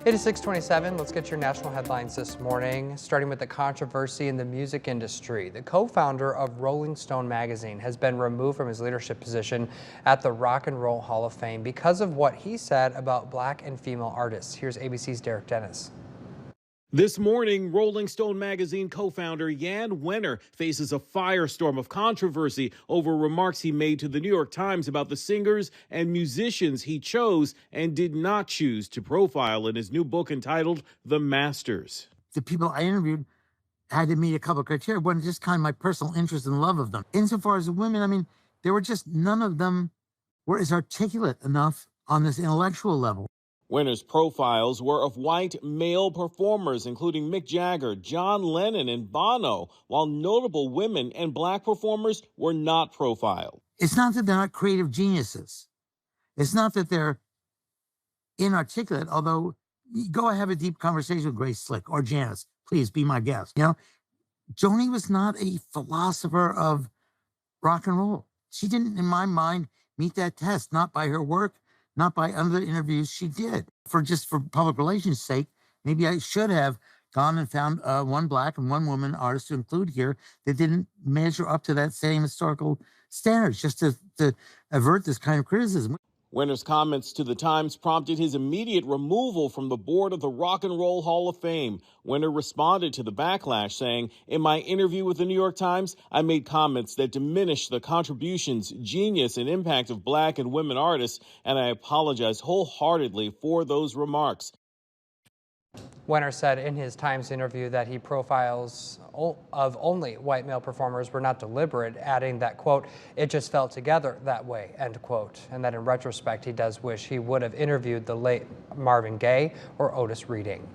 It is 6:27. Let's get your national headlines this morning, starting with the controversy in the music industry. The co-founder of Rolling Stone magazine has been removed from his leadership position at the Rock and Roll Hall of Fame because of what he said about black and female artists. Here's ABC's Derek Dennis. This morning, Rolling Stone magazine co-founder Jan Wenner faces a firestorm of controversy over remarks he made to the New York Times about the singers and musicians he chose and did not choose to profile in his new book entitled The Masters. The people I interviewed had to meet a couple of criteria. One, just kind of my personal interest and love of them. Insofar as the women, I mean, there were just none of them were as articulate enough on this intellectual level. Wenner's profiles were of white male performers, including Mick Jagger, John Lennon, and Bono, while notable women and black performers were not profiled. It's not that they're not creative geniuses. It's not that they're inarticulate, although go have a deep conversation with Grace Slick or Janice. Please be my guest. You know, Joni was not a philosopher of rock and roll. She didn't, in my mind, meet that test, not by her work, not by other interviews she did. For public relations sake, maybe I should have gone and found one black and one woman artist to include here that didn't measure up to that same historical standards, just to avert this kind of criticism. Wenner's comments to the Times prompted his immediate removal from the board of the Rock and Roll Hall of Fame. Wenner responded to the backlash, saying, "In my interview with the New York Times, I made comments that diminished the contributions, genius, and impact of black and women artists, and I apologize wholeheartedly for those remarks." Wenner said in his Times interview that he profiles of only white male performers were not deliberate, adding that, quote, "it just fell together that way," end quote. And that in retrospect, he does wish he would have interviewed the late Marvin Gaye or Otis Redding.